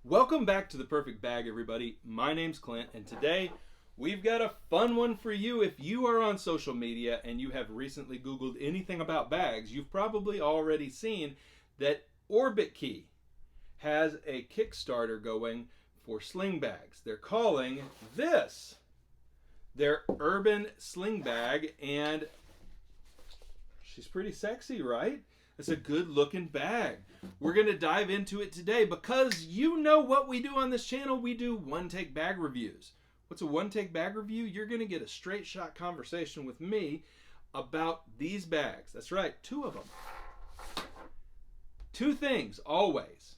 Welcome back to The Perfect Bag, everybody. My name's Clint, and today we've got a fun one for you. If you are on social media and you have recently Googled anything about bags, you've probably already seen that Orbitkey has a Kickstarter going for sling bags. They're calling this their Urban Sling Bag, and she's pretty sexy, right? It's a good looking bag. We're going to dive into it today because you know what we do on this channel. We do one-take bag reviews. What's a one-take bag review? You're going to get a straight shot conversation with me about these bags. That's right, two of them. Two things always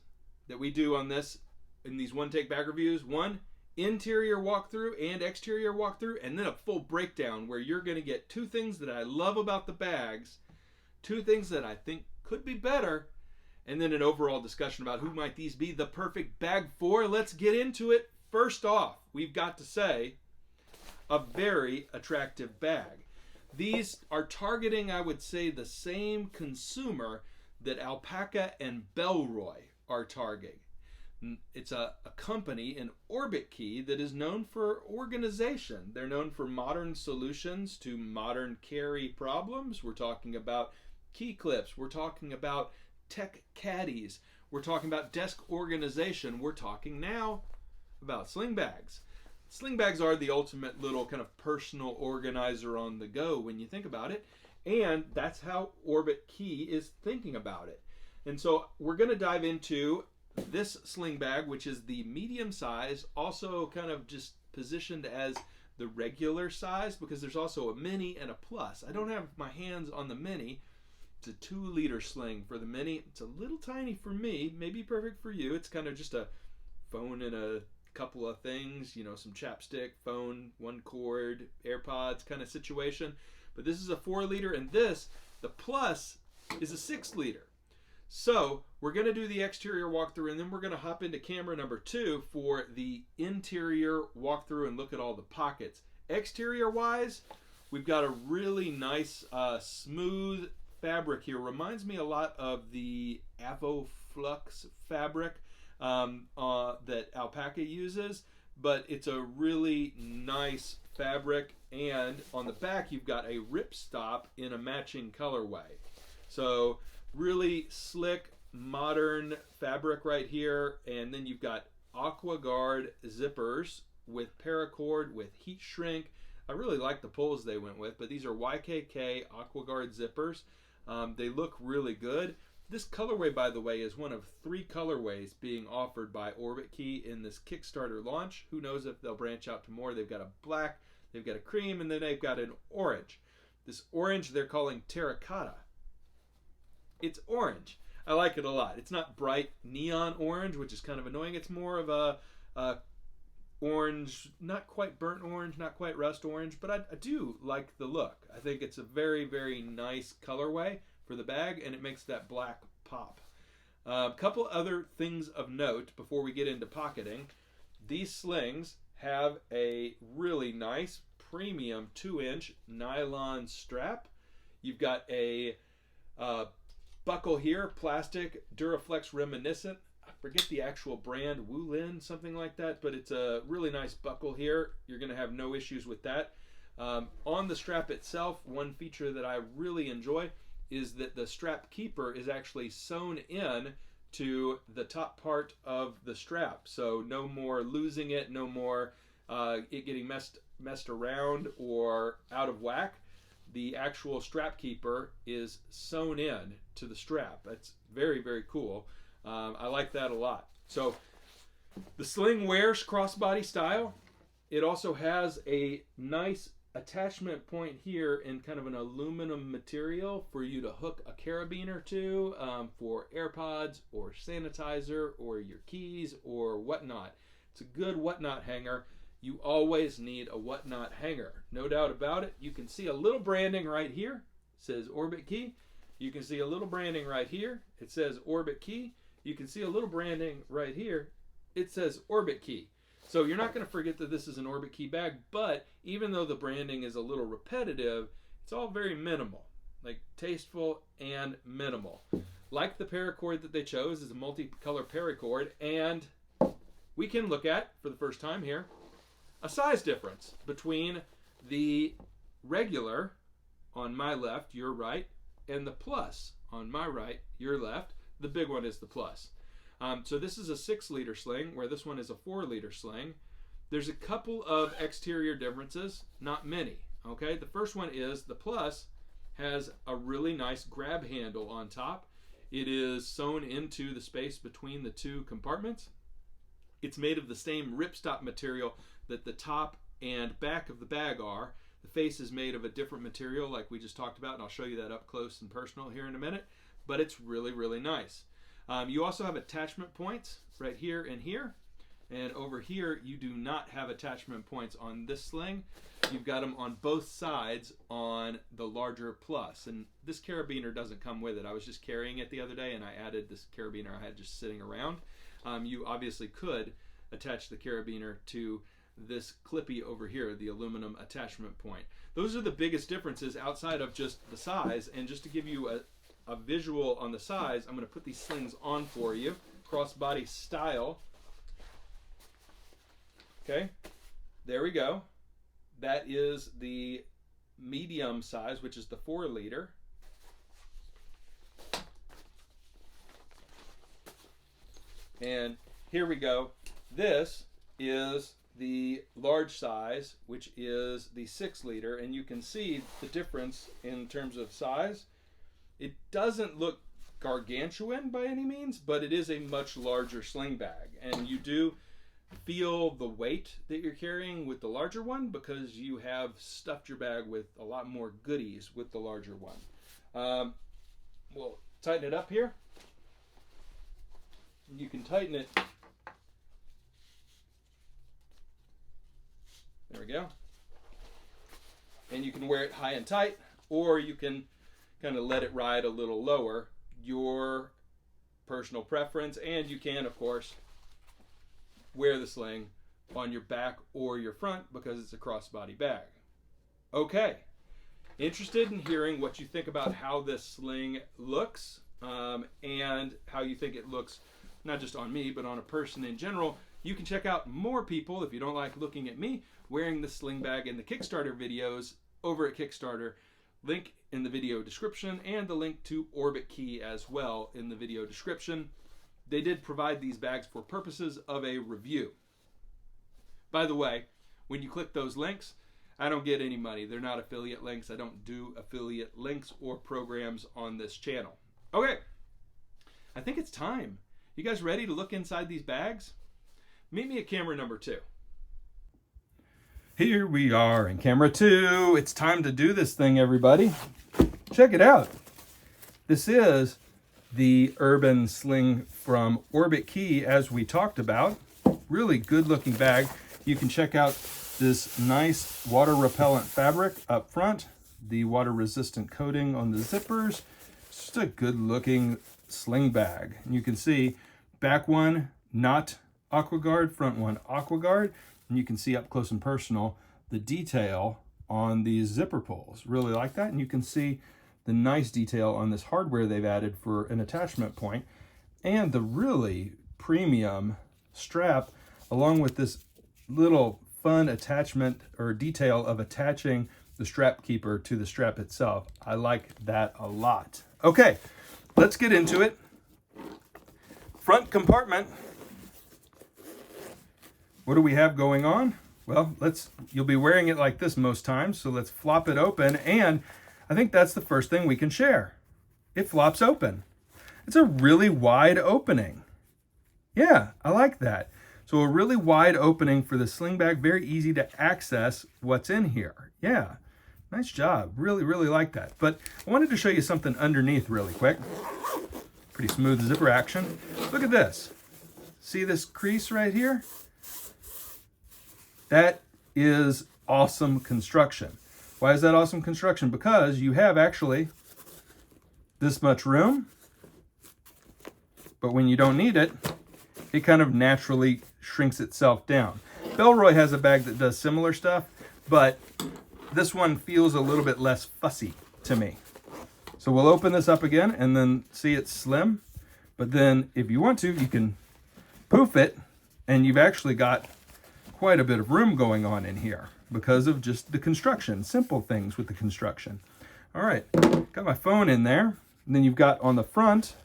that we do on this in these one-take bag reviews. One, interior walkthrough and exterior walkthrough, and then a full breakdown where you're going to get two things that I love about the bags, two things that I think could be better, and then an overall discussion about who might these be the perfect bag for. Let's get into it. First off, we've got to say a very attractive bag. These are targeting, I would say, the same consumer that Alpaca and Bellroy are targeting. It's a company in Orbitkey that is known for organization. They're known for modern solutions to modern carry problems. We're talking about key clips. We're talking about tech caddies. We're talking about desk organization. We're talking now about sling bags. Sling bags are the ultimate little kind of personal organizer on the go when you think about it. And that's how Orbitkey is thinking about it. And so we're going to dive into this sling bag, which is the medium size, also kind of just positioned as the regular size because there's also a mini and a plus. I don't have my hands on the mini. It's a 2-liter sling for the mini. It's a little tiny for me, maybe perfect for you. It's kind of just a phone and a couple of things, you know, some chapstick, phone, one cord, AirPods kind of situation. But this is a 4-liter, and this, the plus, is a 6-liter. So we're going to do the exterior walkthrough, and then we're going to hop into camera number 2 for the interior walkthrough and look at all the pockets. Exterior wise, we've got a really nice smooth fabric here. Reminds me a lot of the Avoflux fabric that Alpaca uses, but it's a really nice fabric, and on the back you've got a ripstop in a matching colorway. So really slick modern fabric right here, and then you've got AquaGuard zippers with paracord with heat shrink. I really like the pulls they went with, but these are YKK AquaGuard zippers. They look really good. This colorway, by the way, is one of 3 colorways being offered by Orbitkey in this Kickstarter launch. Who knows if they'll branch out to more. They've got a black, they've got a cream, and then they've got an orange. This orange they're calling terracotta. It's orange. I like it a lot. It's not bright neon orange, which is kind of annoying. It's more of a orange, not quite burnt orange, not quite rust orange, but I do like the look. I think it's a very, very nice colorway for the bag, and it makes that black pop. A couple other things of note before we get into pocketing. These slings have a really nice premium 2-inch nylon strap. You've got a buckle here, plastic, Duraflex reminiscent. I forget the actual brand, Wulin, something like that, but it's a really nice buckle here. You're going to have no issues with that. On the strap itself, one feature that I really enjoy is that the strap keeper is actually sewn in to the top part of the strap. So no more losing it, no more it getting messed around or out of whack. The actual strap keeper is sewn in to the strap. That's very, very cool. I like that a lot. So the sling wears crossbody style. It also has a nice attachment point here in kind of an aluminum material for you to hook a carabiner to for AirPods or sanitizer or your keys or whatnot. It's a good whatnot hanger. You always need a whatnot hanger, no doubt about it. You can see a little branding right here. It says Orbitkey. You can see a little branding right here. It says Orbitkey. You can see a little branding right here. It says Orbitkey. So you're not going to forget that this is an Orbitkey bag, but even though the branding is a little repetitive, it's all very minimal, like tasteful and minimal. Like the paracord that they chose is a multicolor paracord, and we can look at, for the first time here, a size difference between the regular on my left, your right, and the plus on my right, your left. The big one is the plus. So this is a 6-liter sling, where this one is a 4-liter sling. There's a couple of exterior differences, not many. Okay, the first one is the plus has a really nice grab handle on top. It is sewn into the space between the two compartments. It's made of the same ripstop material that the top and back of the bag are. The face is made of a different material like we just talked about, and I'll show you that up close and personal here in a minute, but it's really, really nice. You also have attachment points right here and here, and over here you do not have attachment points on this sling. You've got them on both sides on the larger plus, and this carabiner doesn't come with it. I was just carrying it the other day and I added this carabiner I had just sitting around. You obviously could attach the carabiner to this clippy over here, the aluminum attachment point. Those are the biggest differences outside of just the size. And just to give you a visual on the size, I'm going to put these slings on for you, crossbody style. Okay, there we go. That is the medium size, which is the 4-liter. And here we go. This is the large size, which is the 6-liter, and you can see the difference in terms of size. It doesn't look gargantuan by any means, but it is a much larger sling bag, and you do feel the weight that you're carrying with the larger one because you have stuffed your bag with a lot more goodies with the larger one. We'll tighten it up here. You can tighten it. There we go. And you can wear it high and tight, or you can kind of let it ride a little lower, your personal preference. And you can, of course, wear the sling on your back or your front because it's a crossbody bag. Okay, interested in hearing what you think about how this sling looks and how you think it looks not just on me but on a person in general. You can check out more people, if you don't like looking at me wearing the sling bag in the Kickstarter videos over at Kickstarter. Link in the video description, and the link to Orbitkey as well in the video description. They did provide these bags for purposes of a review. By the way, when you click those links, I don't get any money. They're not affiliate links. I don't do affiliate links or programs on this channel. Okay, I think it's time. You guys ready to look inside these bags? Meet me at camera number 2. Here we are in camera 2. It's time to do this thing, everybody. Check it out. This is the Urban Sling from Orbitkey, as we talked about. Really good looking bag. You can check out this nice water repellent fabric up front, the water resistant coating on the zippers. It's just a good looking sling bag. And you can see back one, not AquaGuard, front one AquaGuard. And you can see up close and personal the detail on these zipper pulls. Really like that. And you can see the nice detail on this hardware they've added for an attachment point, and the really premium strap, along with this little fun attachment or detail of attaching the strap keeper to the strap itself. I like that a lot. Okay, let's get into it. Front compartment. What do we have going on? Well, you'll be wearing it like this most times, so let's flop it open, and I think that's the first thing we can share. It flops open. It's a really wide opening. Yeah, I like that. So a really wide opening for the sling bag, very easy to access what's in here. Yeah, nice job. Really, really like that. But I wanted to show you something underneath really quick. Pretty smooth zipper action. Look at this. See this crease right here? That is awesome construction. Why is that awesome construction? Because you have actually this much room, but when you don't need it, it kind of naturally shrinks itself down. Bellroy has a bag that does similar stuff, but this one feels a little bit less fussy to me. So we'll open this up again and then see it's slim, but then if you want to, you can poof it And you've actually got quite a bit of room going on in here because of just the construction, simple things with the construction. All right, got my phone in there. And then you've got on the front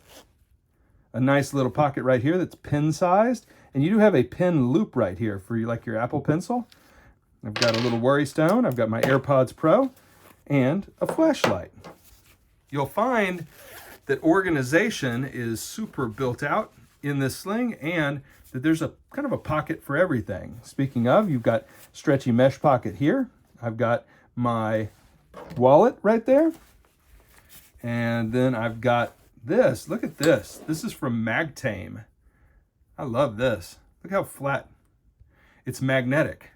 a nice little pocket right here that's pen sized. And you do have a pen loop right here for like your Apple Pencil. I've got a little worry stone. I've got my AirPods Pro and a flashlight. You'll find that organization is super built out in this sling, and that there's a kind of a pocket for everything. Speaking of, you've got stretchy mesh pocket here. I've got my wallet right there. And then I've got this. Look at this. This is from Magtame. I love this. Look how flat. It's magnetic.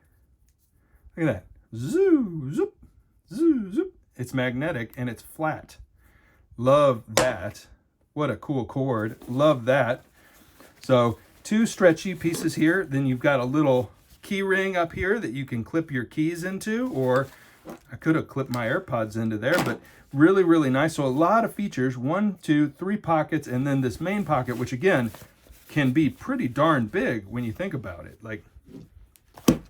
Look at that. Zoo, zoop, zoo, zoop. It's magnetic and it's flat. Love that. What a cool cord. Love that. So 2 stretchy pieces here. Then you've got a little key ring up here that you can clip your keys into, or I could have clipped my AirPods into there, but really, really nice. So a lot of features, 1, 2, 3 pockets, and then this main pocket, which again, can be pretty darn big when you think about it. Like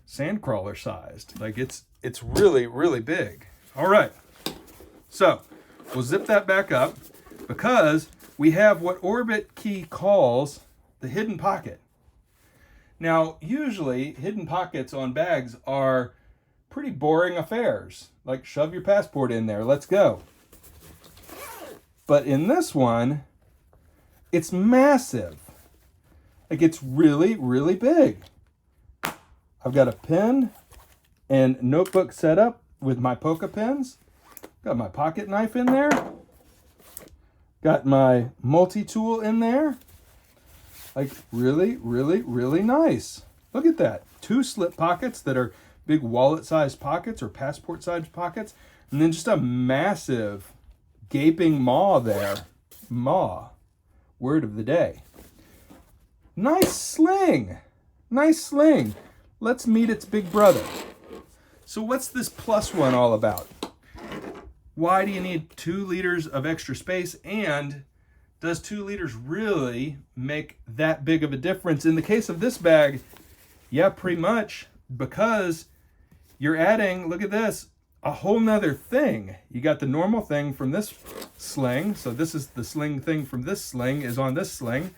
sandcrawler sized. Like it's really, really big. All right. So we'll zip that back up because we have what Orbitkey calls the hidden pocket. Now, usually hidden pockets on bags are pretty boring affairs. Like shove your passport in there, let's go. But in this one, it's massive. Like it's really, really big. I've got a pen and notebook set up with my Polka pens. Got my pocket knife in there. Got my multi-tool in there. Like really, really, really nice. Look at that. 2 slip pockets that are big wallet-sized pockets or passport-sized pockets. And then just a massive gaping maw there. Maw. Word of the day. Nice sling. Nice sling. Let's meet its big brother. So what's this plus one all about? Why do you need 2 liters of extra space, and does 2 liters really make that big of a difference? In the case of this bag, yeah, pretty much, because you're adding, look at this, a whole nother thing. You got the normal thing from this sling. So this is the sling thing from this sling is on this sling.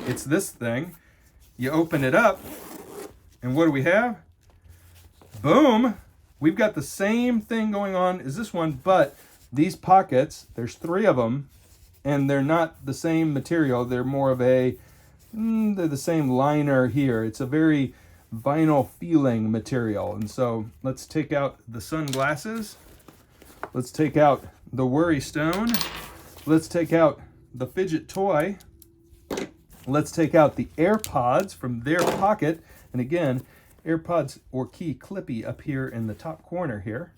It's this thing. You open it up, and what do we have? Boom! We've got the same thing going on as this one, but these pockets, there's 3 of them, and they're not the same material. They're more of a, they're the same liner here. It's a very vinyl feeling material. And so let's take out the sunglasses. Let's take out the worry stone. Let's take out the fidget toy. Let's take out the AirPods from their pocket. And again, AirPods or key clippy up here in the top corner here.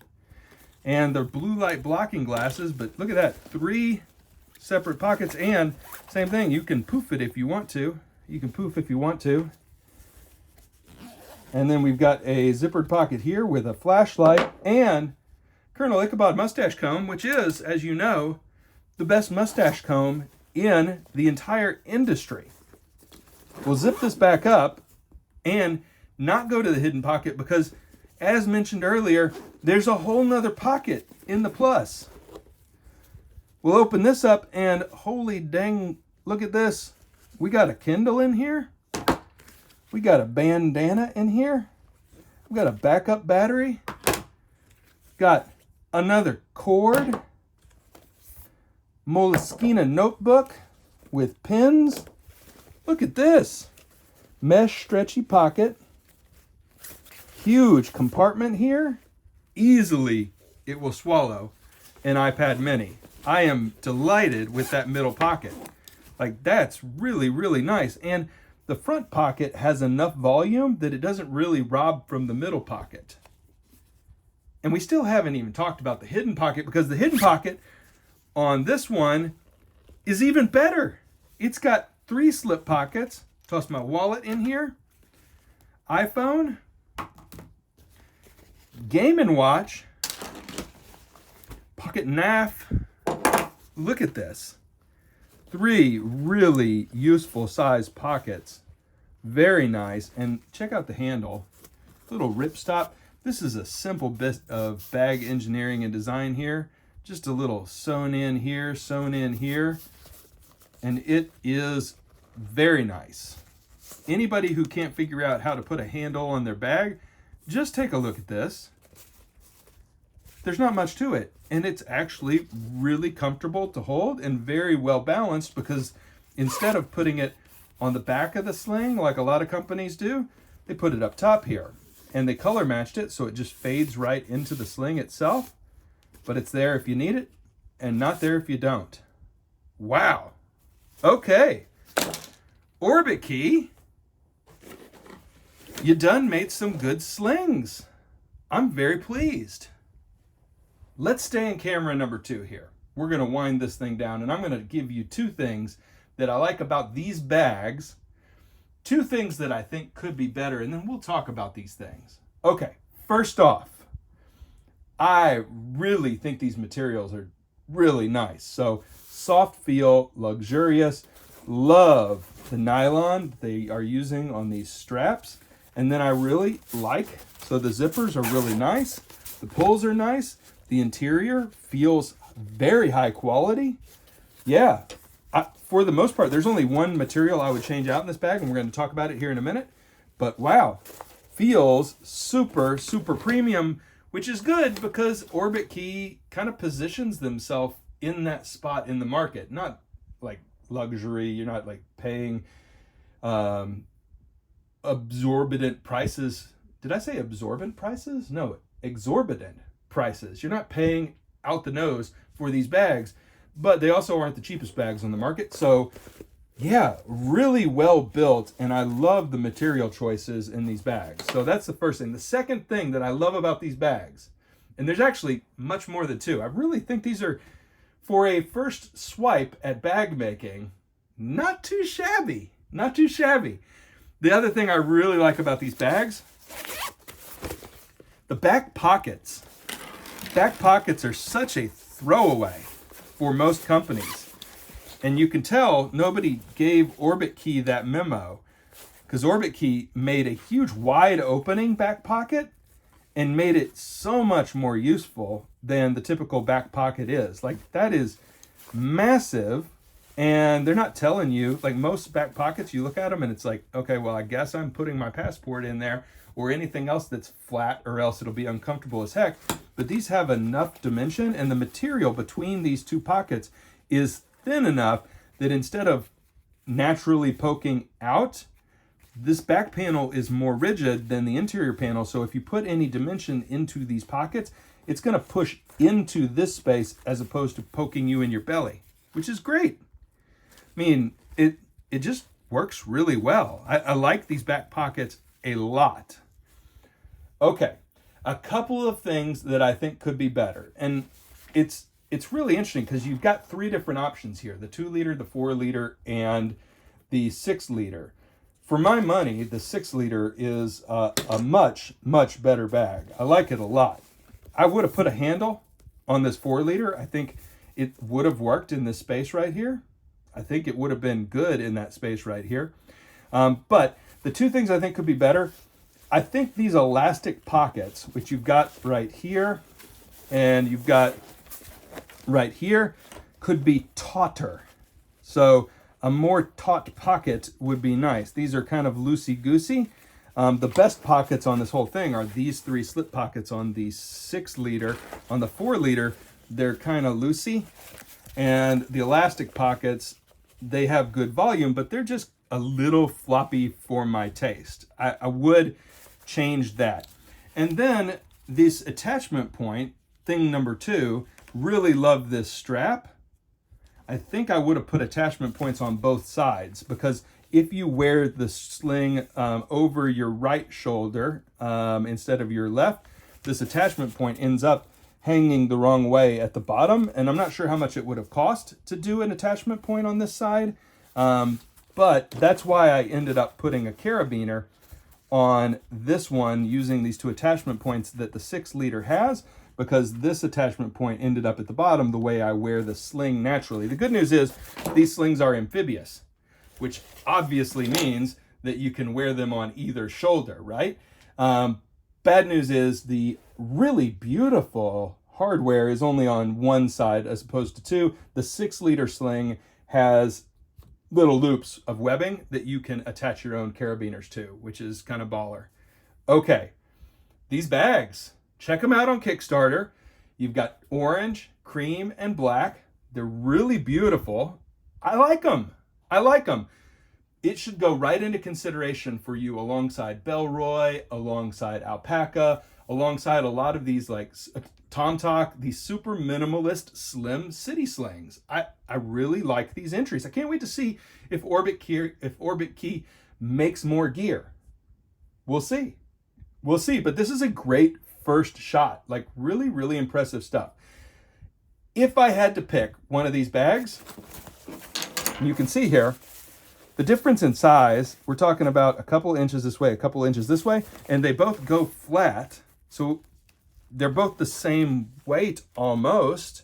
And the blue light blocking glasses, but look at that, 3 separate pockets, and same thing, you can poof it if you want to. You can poof if you want to. And then we've got a zippered pocket here with a flashlight and Colonel Ichabod mustache comb, which is, as you know, the best mustache comb in the entire industry. We'll zip this back up and not go to the hidden pocket because, as mentioned earlier, there's a whole nother pocket in the plus. We'll open this up and holy dang, look at this. We got a Kindle in here. We got a bandana in here. We got a backup battery. Got another cord. Moleskine notebook with pins. Look at this. Mesh stretchy pocket. Huge compartment here. Easily it will swallow an iPad mini. I am delighted with that middle pocket. Like that's really, really nice. And the front pocket has enough volume that it doesn't really rob from the middle pocket. And we still haven't even talked about the hidden pocket because the hidden pocket on this one is even better. It's got 3 slip pockets. Toss my wallet in here. iPhone. Game & Watch. Pocket NAF. Look at this. 3 really useful size pockets Very nice. And check out the handle. Little ripstop. This is a simple bit of bag engineering and design here. Just a little sewn in here, and it is very nice. Anybody who can't figure out how to put a handle on their bag, just take a look at this. There's not much to it, and it's actually really comfortable to hold and very well balanced, because instead of putting it on the back of the sling like a lot of companies do, they put it up top here, and they color matched it so it just fades right into the sling itself, but it's there if you need it and not there if you don't. Wow. Okay. Orbitkey, you done made some good slings. I'm very pleased. Let's stay in camera number 2 here. We're going to wind this thing down, and I'm going to give you 2 things that I like about these bags, 2 things that I think could be better, and then we'll talk about these things. Okay, first off, I really think these materials are really nice. So soft feel, luxurious, love the nylon they are using on these straps. And then I really like, so the zippers are really nice. The pulls are nice. The interior feels very high quality. Yeah, for the most part, there's only one material I would change out in this bag, and we're going to talk about it here in a minute. But wow, feels super, super premium, which is good because Orbitkey kind of positions themselves in that spot in the market. Not like luxury, you're not like paying exorbitant prices. Did I say absorbent prices? No, exorbitant prices. You're not paying out the nose for these bags, but they also aren't the cheapest bags on the market. So yeah, really well built, and I love the material choices in these bags. So that's the first thing. The second thing that I love about these bags, and there's actually much more than 2. I really think these are, for a first swipe at bag making, not too shabby. Not too shabby. The other thing I really like about these bags, the back pockets. Back pockets are such a throwaway for most companies. And you can tell nobody gave Orbitkey that memo, because Orbitkey made a huge wide opening back pocket and made it so much more useful than the typical back pocket is. Like, that is massive, and they're not telling you, like most back pockets, you look at them and it's like, okay, well, I guess I'm putting my passport in there or anything else that's flat, or else it'll be uncomfortable as heck. But these have enough dimension, and the material between these 2 pockets is thin enough that instead of naturally poking out, this back panel is more rigid than the interior panel. So if you put any dimension into these pockets, it's going to push into this space as opposed to poking you in your belly, which is great. I mean, it just works really well. I like these back pockets a lot. Okay, a couple of things that I think could be better. And it's really interesting because you've got 3 different options here: the 2 liter, the 4 liter, and the 6 liter. For my money, the 6 liter is a much, much better bag. I like it a lot. I would have put a handle on this 4 liter. I think it would have worked in this space right here. I think it would have been good in that space right here. But the 2 things I think could be better, I think these elastic pockets, which you've got right here and you've got right here, could be tauter. So a more taut pocket would be nice. These are kind of loosey-goosey. The best pockets on this whole thing are these 3 slip pockets on the 6 liter. On the 4 liter, they're kind of loosey. And the elastic pockets, they have good volume, but they're just a little floppy for my taste. I would change that. And then this attachment point, thing number 2, really love this strap. I think I would have put attachment points on both sides, because if you wear the sling over your right shoulder instead of your left, this attachment point ends up hanging the wrong way at the bottom. And I'm not sure how much it would have cost to do an attachment point on this side. But that's why I ended up putting a carabiner on this one using these 2 attachment points that the 6 liter has, because this attachment point ended up at the bottom the way I wear the sling naturally. The good news is these slings are amphibious, which obviously means that you can wear them on either shoulder, right? Bad news is the really beautiful hardware is only on one side as opposed to two. The 6-liter sling has little loops of webbing that you can attach your own carabiners to, which is kind of baller. Okay, these bags, check them out on Kickstarter. You've got orange, cream, and black. They're really beautiful. I like them. I like them. It should go right into consideration for you alongside Bellroy, alongside Alpaca, alongside a lot of these like TomTalk, these super minimalist slim city slings. I really like these entries. I can't wait to see if Orbitkey makes more gear. We'll see. We'll see. But this is a great first shot. Like really, really impressive stuff. If I had to pick one of these bags, you can see here, the difference in size, we're talking about a couple inches this way, a couple inches this way, and they both go flat. So they're both the same weight almost.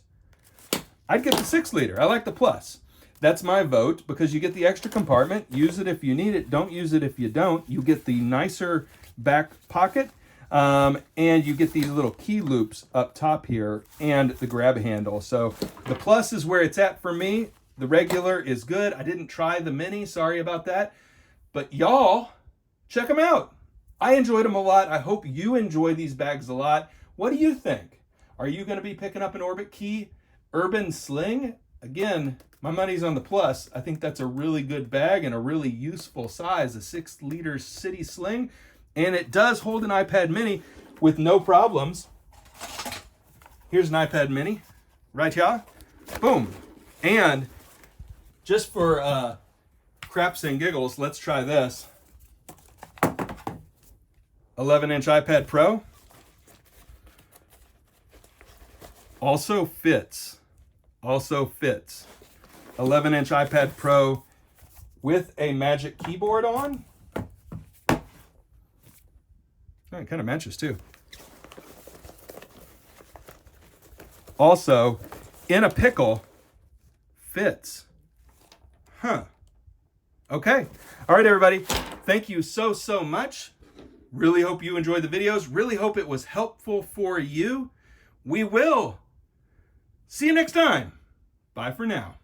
I'd get the 6-liter. I like the Plus. That's my vote because you get the extra compartment. Use it if you need it. Don't use it if you don't. You get the nicer back pocket, and you get these little key loops up top here and the grab handle. So the Plus is where it's at for me. The regular is good. I didn't try the mini. Sorry about that. But y'all, check them out. I enjoyed them a lot. I hope you enjoy these bags a lot. What do you think? Are you going to be picking up an Orbitkey Urban Sling? Again, my money's on the Plus. I think that's a really good bag and a really useful size, a 6-liter city sling. And it does hold an iPad mini with no problems. Here's an iPad mini. Right, y'all? Boom. And just for craps and giggles, let's try this. 11-inch iPad Pro. Also fits. 11-inch iPad Pro with a Magic Keyboard on. Oh, it kind of matches too. Also, in a pickle, fits. Huh. Okay. All right, everybody. Thank you so much. Really hope you enjoyed the videos. Really hope it was helpful for you. We will see you next time. Bye for now.